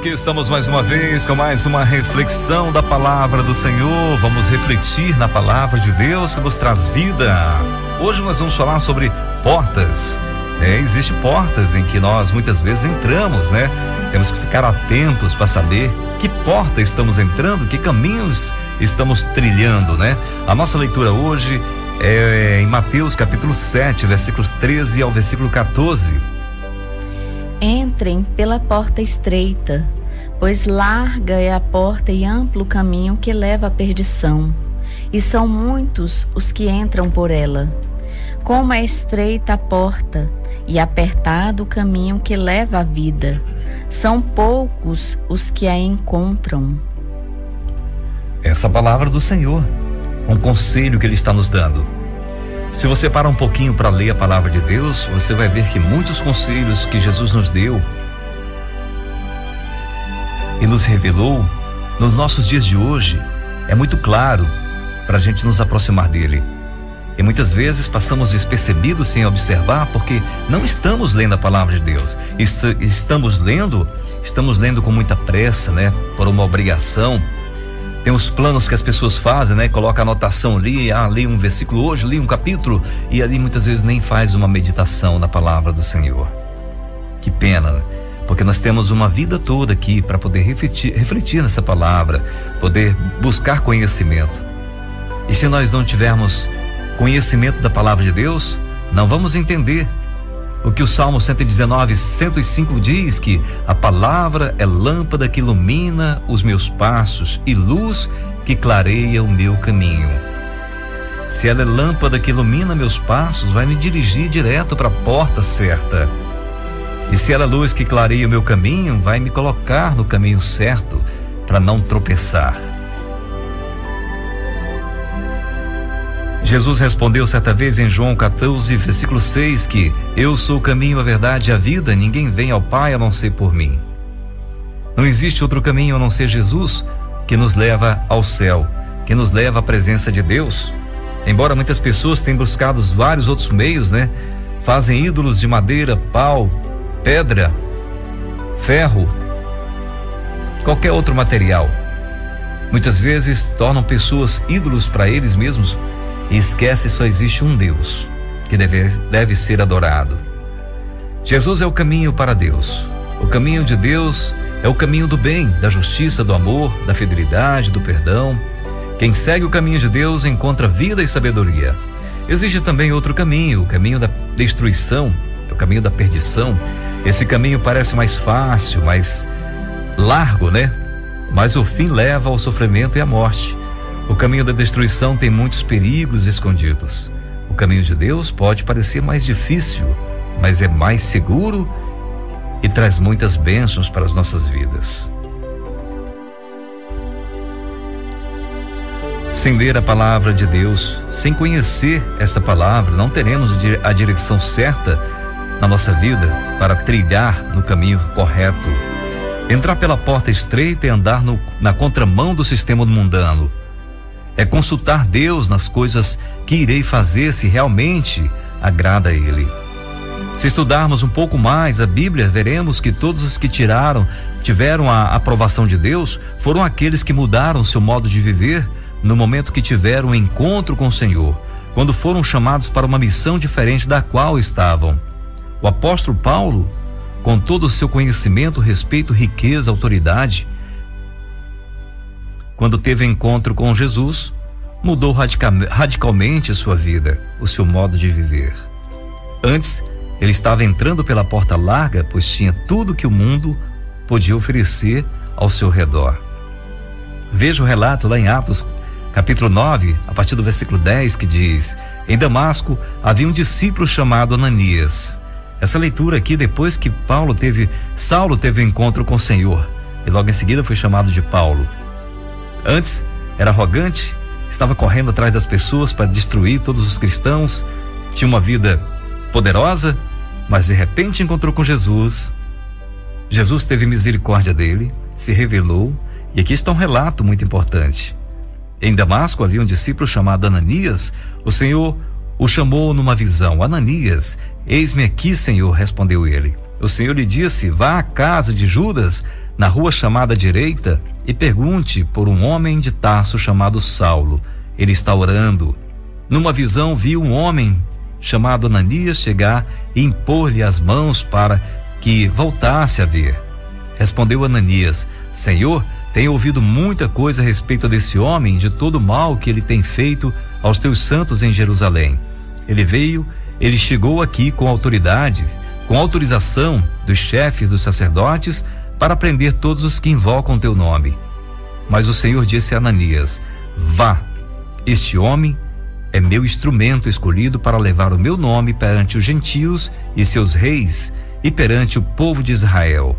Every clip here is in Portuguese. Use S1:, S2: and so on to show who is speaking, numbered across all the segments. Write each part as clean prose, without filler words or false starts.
S1: Aqui estamos mais uma vez com mais uma reflexão da palavra do Senhor. Vamos refletir na palavra de Deus que nos traz vida. Hoje nós vamos falar sobre portas. Existem portas em que nós muitas vezes entramos, né? Temos que ficar atentos para saber que porta estamos entrando, que caminhos estamos trilhando, né? A nossa leitura hoje é em Mateus capítulo 7, versículos 13 ao versículo 14.
S2: Entrem pela porta estreita, pois larga é a porta e amplo o caminho que leva à perdição, e são muitos os que entram por ela. Como é estreita a porta e apertado o caminho que leva à vida, são poucos os que a encontram.
S1: Essa palavra do Senhor, um conselho que Ele está nos dando. Se você parar um pouquinho para ler a palavra de Deus, você vai ver que muitos conselhos que Jesus nos deu e nos revelou nos nossos dias de hoje, é muito claro para a gente nos aproximar dele. E muitas vezes passamos despercebidos sem observar, porque não estamos lendo a palavra de Deus. Estamos lendo com muita pressa, né? Por uma obrigação. Tem os planos que as pessoas fazem, né? Coloca anotação ali, li um versículo hoje, li um capítulo, e ali muitas vezes nem faz uma meditação na palavra do Senhor. Que pena, porque nós temos uma vida toda aqui para poder refletir nessa palavra, poder buscar conhecimento. E se nós não tivermos conhecimento da palavra de Deus, não vamos entender o que o Salmo 119, 105 diz, que a palavra é lâmpada que ilumina os meus passos e luz que clareia o meu caminho. Se ela é lâmpada que ilumina meus passos, vai me dirigir direto para a porta certa. E se ela é luz que clareia o meu caminho, vai me colocar no caminho certo para não tropeçar. Jesus respondeu certa vez em João 14, versículo 6, que eu sou o caminho, a verdade e a vida, ninguém vem ao Pai a não ser por mim. Não existe outro caminho a não ser Jesus, que nos leva ao céu, que nos leva à presença de Deus. Embora muitas pessoas tenham buscado vários outros meios, né? Fazem ídolos de madeira, pau, pedra, ferro, qualquer outro material. Muitas vezes tornam pessoas ídolos para eles mesmos, e esquece que só existe um Deus que deve ser adorado. Jesus é o caminho para Deus. O caminho de Deus é o caminho do bem, da justiça, do amor, da fidelidade, do perdão. Quem segue o caminho de Deus encontra vida e sabedoria. Existe também outro caminho, o caminho da destruição, o caminho da perdição. Esse caminho parece mais fácil, mais largo, né? Mas o fim leva ao sofrimento e à morte. O caminho da destruição tem muitos perigos escondidos. O caminho de Deus pode parecer mais difícil, mas é mais seguro e traz muitas bênçãos para as nossas vidas. Sem ler a palavra de Deus, sem conhecer essa palavra, não teremos a direção certa na nossa vida para trilhar no caminho correto. Entrar pela porta estreita e andar na contramão do sistema mundano. É consultar Deus nas coisas que irei fazer, se realmente agrada a Ele. Se estudarmos um pouco mais a Bíblia, veremos que todos os que tiveram a aprovação de Deus foram aqueles que mudaram seu modo de viver no momento que tiveram um encontro com o Senhor, quando foram chamados para uma missão diferente da qual estavam. O apóstolo Paulo, com todo o seu conhecimento, respeito, riqueza, autoridade, quando teve encontro com Jesus, mudou radicalmente a sua vida, o seu modo de viver. Antes, ele estava entrando pela porta larga, pois tinha tudo que o mundo podia oferecer ao seu redor. Veja o relato lá em Atos, capítulo 9, a partir do versículo 10, que diz: em Damasco havia um discípulo chamado Ananias. Essa leitura aqui, depois que Saulo teve um encontro com o Senhor, e logo em seguida foi chamado de Paulo. Antes era arrogante, estava correndo atrás das pessoas para destruir todos os cristãos, tinha uma vida poderosa, mas de repente encontrou com Jesus. Jesus teve misericórdia dele, se revelou, e aqui está um relato muito importante. Em Damasco havia um discípulo chamado Ananias. O Senhor o chamou numa visão. Ananias, eis-me aqui, Senhor, respondeu ele. O Senhor lhe disse: vá à casa de Judas, na rua chamada direita e pergunte por um homem de Tarso chamado Saulo. Ele está orando. Numa visão viu um homem chamado Ananias chegar e impor-lhe as mãos para que voltasse a ver. Respondeu Ananias: Senhor, tenho ouvido muita coisa a respeito desse homem, de todo o mal que ele tem feito aos teus santos em Jerusalém. Ele chegou aqui com autorização dos chefes dos sacerdotes para prender todos os que invocam teu nome. Mas o Senhor disse a Ananias: Vá, este homem é meu instrumento escolhido para levar o meu nome perante os gentios e seus reis e perante o povo de Israel.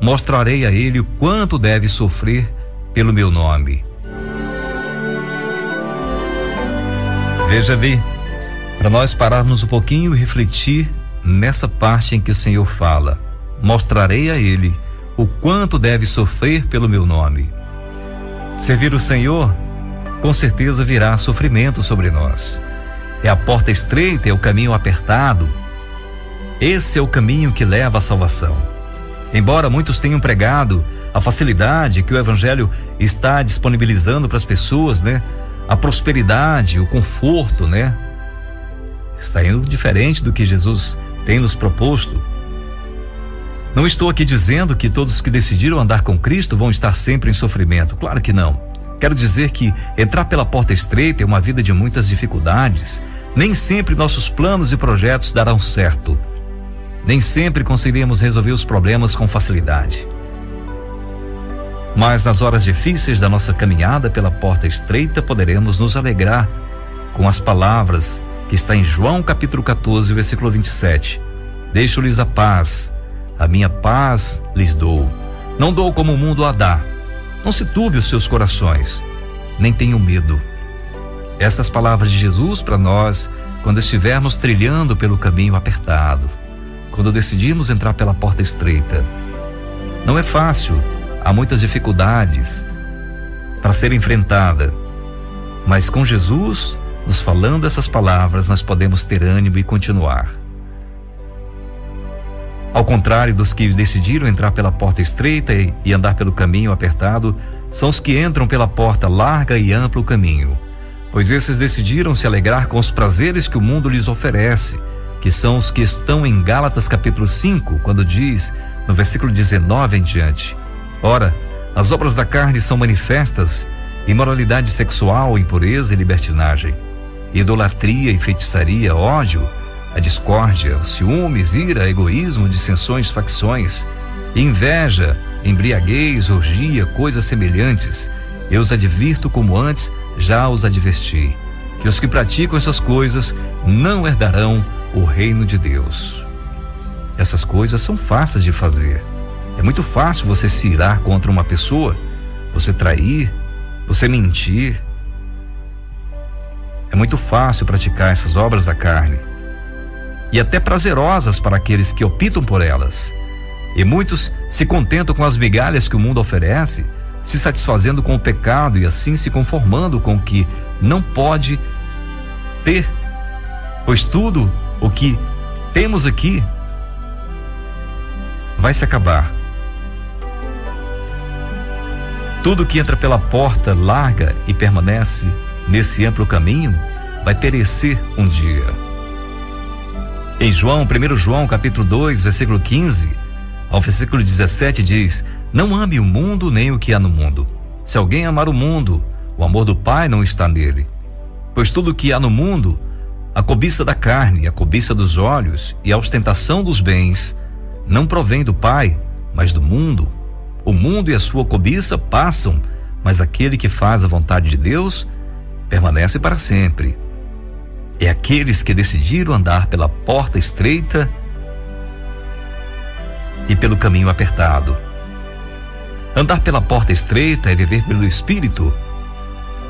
S1: Mostrarei a ele o quanto deve sofrer pelo meu nome. Veja bem, para nós pararmos um pouquinho e refletir nessa parte em que o Senhor fala: mostrarei a ele o quanto deve sofrer pelo meu nome. Servir o Senhor, com certeza virá sofrimento sobre nós. É a porta estreita, é o caminho apertado. Esse é o caminho que leva à salvação. Embora muitos tenham pregado a facilidade que o Evangelho está disponibilizando para as pessoas, né? A prosperidade, o conforto, né? Está indo diferente do que Jesus tem nos proposto. Não estou aqui dizendo que todos que decidiram andar com Cristo vão estar sempre em sofrimento. Claro que não. Quero dizer que entrar pela porta estreita é uma vida de muitas dificuldades. Nem sempre nossos planos e projetos darão certo. Nem sempre conseguiremos resolver os problemas com facilidade. Mas nas horas difíceis da nossa caminhada pela porta estreita, poderemos nos alegrar com as palavras que está em João capítulo 14, versículo 27. Deixo-lhes a paz, a minha paz lhes dou. Não dou como o mundo a dá. Não se turbe os seus corações, nem tenham medo. Essas palavras de Jesus para nós, quando estivermos trilhando pelo caminho apertado, quando decidimos entrar pela porta estreita. Não é fácil, há muitas dificuldades para ser enfrentada, mas com Jesus nos falando essas palavras, nós podemos ter ânimo e continuar. Ao contrário dos que decidiram entrar pela porta estreita e andar pelo caminho apertado, são os que entram pela porta larga e amplo caminho, pois esses decidiram se alegrar com os prazeres que o mundo lhes oferece, que são os que estão em Gálatas capítulo 5, quando diz, no versículo 19 em diante: Ora, as obras da carne são manifestas: imoralidade sexual, impureza e libertinagem, idolatria e feitiçaria, ódio, a discórdia, ciúmes, ira, egoísmo, dissensões, facções, inveja, embriaguez, orgia, coisas semelhantes. Eu os advirto como antes já os adverti, que os que praticam essas coisas não herdarão o reino de Deus. Essas coisas são fáceis de fazer. É muito fácil você se irar contra uma pessoa, você trair, você mentir. É muito fácil praticar essas obras da carne, e até prazerosas para aqueles que optam por elas. E muitos se contentam com as migalhas que o mundo oferece, se satisfazendo com o pecado e assim se conformando com o que não pode ter, pois tudo o que temos aqui vai se acabar. Tudo que entra pela porta larga e permanece nesse amplo caminho vai perecer um dia. Em 1 João capítulo 2, versículo 15 ao versículo 17 diz: Não ame o mundo nem o que há no mundo. Se alguém amar o mundo, o amor do Pai não está nele. Pois tudo o que há no mundo, a cobiça da carne, a cobiça dos olhos e a ostentação dos bens, não provém do Pai, mas do mundo. O mundo e a sua cobiça passam, mas aquele que faz a vontade de Deus permanece para sempre. É aqueles que decidiram andar pela porta estreita e pelo caminho apertado. Andar pela porta estreita é viver pelo Espírito,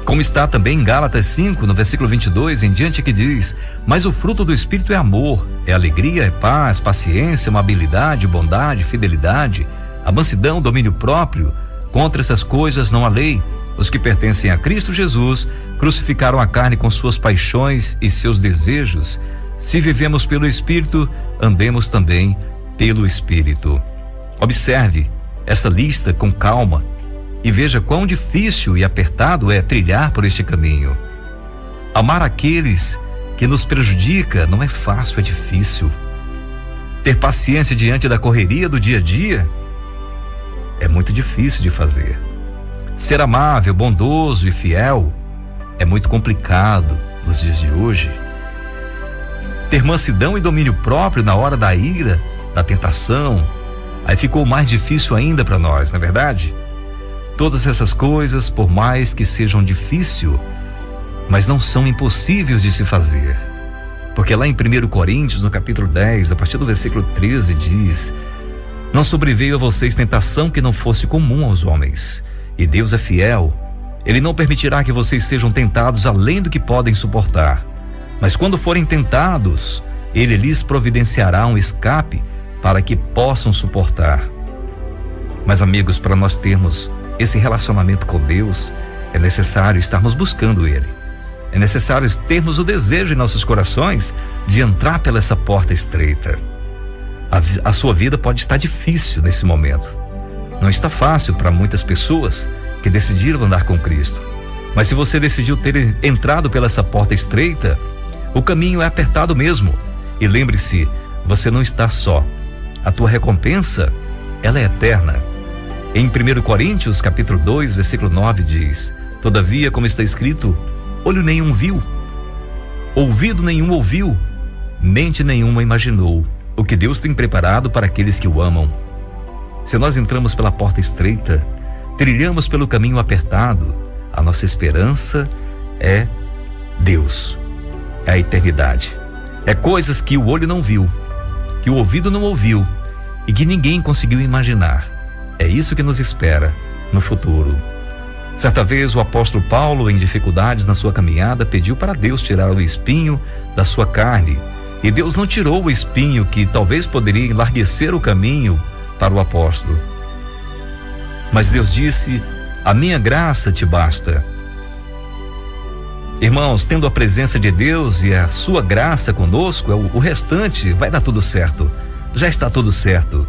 S1: como está também em Gálatas 5, no versículo 22 em diante, que diz: Mas o fruto do Espírito é amor, é alegria, é paz, paciência, amabilidade, bondade, fidelidade, a mansidão, domínio próprio. Contra essas coisas não há lei. Os que pertencem a Cristo Jesus crucificaram a carne com suas paixões e seus desejos. Se vivemos pelo Espírito, andemos também pelo Espírito. Observe essa lista com calma e veja quão difícil e apertado é trilhar por este caminho. Amar aqueles que nos prejudica não é fácil, é difícil. Ter paciência diante da correria do dia a dia é muito difícil de fazer. Ser amável, bondoso e fiel é muito complicado nos dias de hoje. Ter mansidão e domínio próprio na hora da ira, da tentação, aí ficou mais difícil ainda para nós, não é verdade? Todas essas coisas, por mais que sejam difíceis, mas não são impossíveis de se fazer. Porque lá em 1 Coríntios, no capítulo 10, a partir do versículo 13, diz: não sobreveio a vocês tentação que não fosse comum aos homens. E Deus é fiel. Ele não permitirá que vocês sejam tentados além do que podem suportar. Mas quando forem tentados, Ele lhes providenciará um escape para que possam suportar. Mas, amigos, para nós termos esse relacionamento com Deus, é necessário estarmos buscando Ele. É necessário termos o desejo em nossos corações de entrar pela essa porta estreita. A sua vida pode estar difícil nesse momento. Não está fácil para muitas pessoas que decidiram andar com Cristo. Mas se você decidiu ter entrado pela essa porta estreita, o caminho é apertado mesmo. E lembre-se, você não está só. A tua recompensa, ela é eterna. Em 1 Coríntios, capítulo 2, versículo 9 diz: todavia, como está escrito, olho nenhum viu, ouvido nenhum ouviu, mente nenhuma imaginou o que Deus tem preparado para aqueles que o amam. Se nós entramos pela porta estreita, trilhamos pelo caminho apertado, a nossa esperança é Deus, é a eternidade. É coisas que o olho não viu, que o ouvido não ouviu e que ninguém conseguiu imaginar. É isso que nos espera no futuro. Certa vez o apóstolo Paulo, em dificuldades na sua caminhada, pediu para Deus tirar o espinho da sua carne. E Deus não tirou o espinho que talvez poderia enlarguecer o caminho para o apóstolo. Mas Deus disse: a minha graça te basta. Irmãos, tendo a presença de Deus e a sua graça conosco, o restante vai dar tudo certo. Já está tudo certo.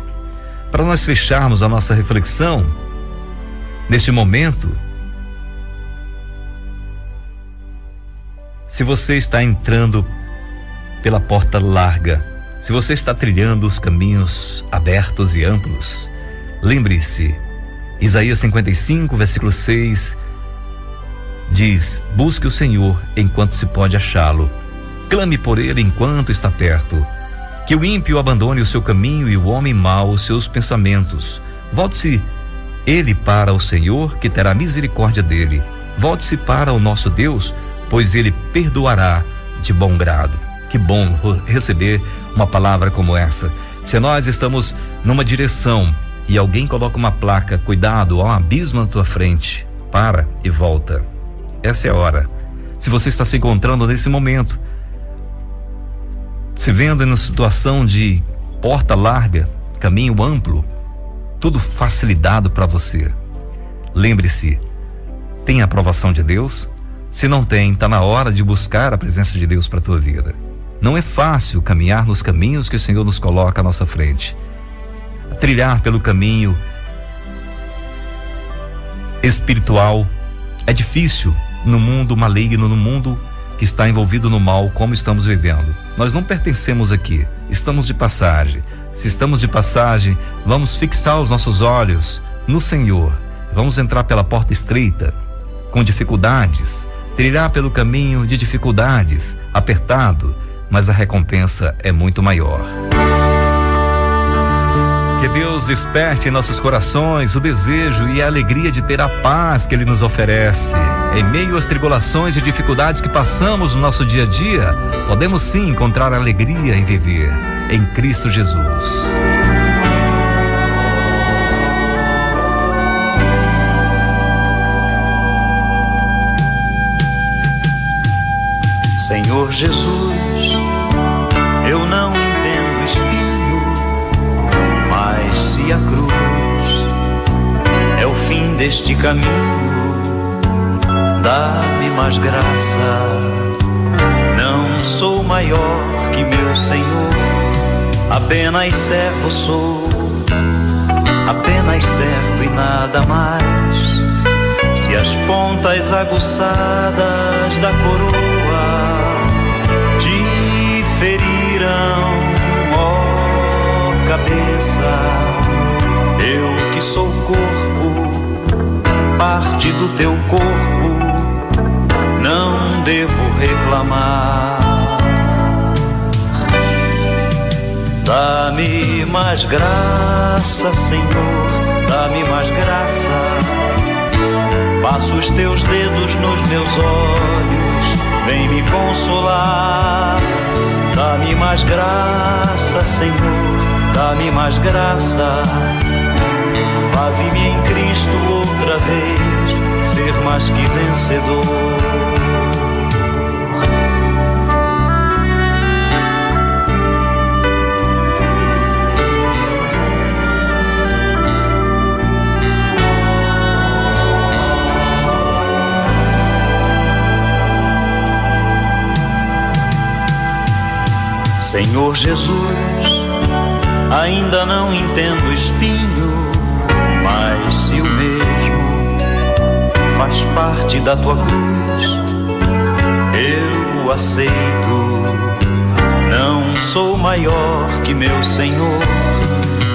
S1: Para nós fecharmos a nossa reflexão, neste momento, se você está entrando pela porta larga, se você está trilhando os caminhos abertos e amplos, lembre-se, Isaías 55, versículo 6, diz: busque o Senhor enquanto se pode achá-lo, clame por Ele enquanto está perto. Que o ímpio abandone o seu caminho e o homem mau os seus pensamentos. Volte-se ele para o Senhor, que terá misericórdia dele. Volte-se para o nosso Deus, pois Ele perdoará de bom grado. Que bom receber uma palavra como essa. Se nós estamos numa direção e alguém coloca uma placa: cuidado, há um abismo na tua frente, para e volta. Essa é a hora. Se você está se encontrando nesse momento, se vendo em uma situação de porta larga, caminho amplo, tudo facilitado para você, lembre-se, tem a aprovação de Deus? Se não tem, está na hora de buscar a presença de Deus para a tua vida. Não é fácil caminhar nos caminhos que o Senhor nos coloca à nossa frente. Trilhar pelo caminho espiritual é difícil no mundo maligno, no mundo que está envolvido no mal, como estamos vivendo. Nós não pertencemos aqui, estamos de passagem. Se estamos de passagem, vamos fixar os nossos olhos no Senhor. Vamos entrar pela porta estreita, com dificuldades, trilhar pelo caminho de dificuldades, apertado, mas a recompensa é muito maior. Que Deus desperte em nossos corações o desejo e a alegria de ter a paz que Ele nos oferece. Em meio às tribulações e dificuldades que passamos no nosso dia a dia, podemos sim encontrar alegria em viver em Cristo Jesus.
S3: Senhor Jesus, eu não entendo espinho, mas se a cruz é o fim deste caminho, dá-me mais graça. Não sou maior que meu Senhor, apenas servo sou. apenas servo e nada mais. Se as pontas aguçadas da coroa te feriram, ó cabeça, eu que sou corpo, parte do teu corpo, não devo reclamar. Dá-me mais graça, Senhor, dá-me mais graça. Passa os teus dedos nos meus olhos, vem me consolar. Dá-me mais graça, Senhor, dá-me mais graça. Faze-me em Cristo outra vez ser mais que vencedor. Senhor Jesus, ainda não entendo o espinho, mas se o mesmo faz parte da tua cruz, eu o aceito. Não sou maior que meu Senhor,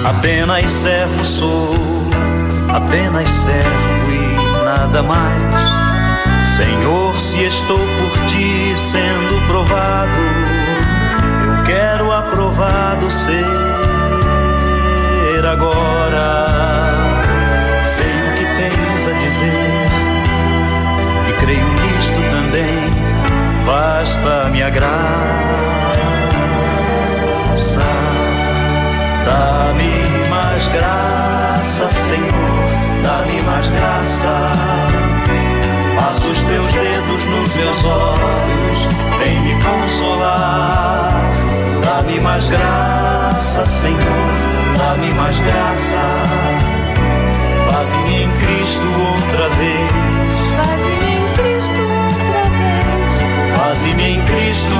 S3: apenas servo sou, apenas servo e nada mais. Senhor, se estou por ti sendo provado, quero aprovado ser agora. Sei o que tens a dizer e creio nisto também, basta me graça. Dá-me mais graça, Senhor, dá-me mais graça. Passa os teus dedos nos meus olhos, vem me consolar. Dá-me mais graça, Senhor, dá-me mais graça. Faze-me em Cristo outra vez.
S4: Faze-me em Cristo outra vez.
S3: Faze-me em Cristo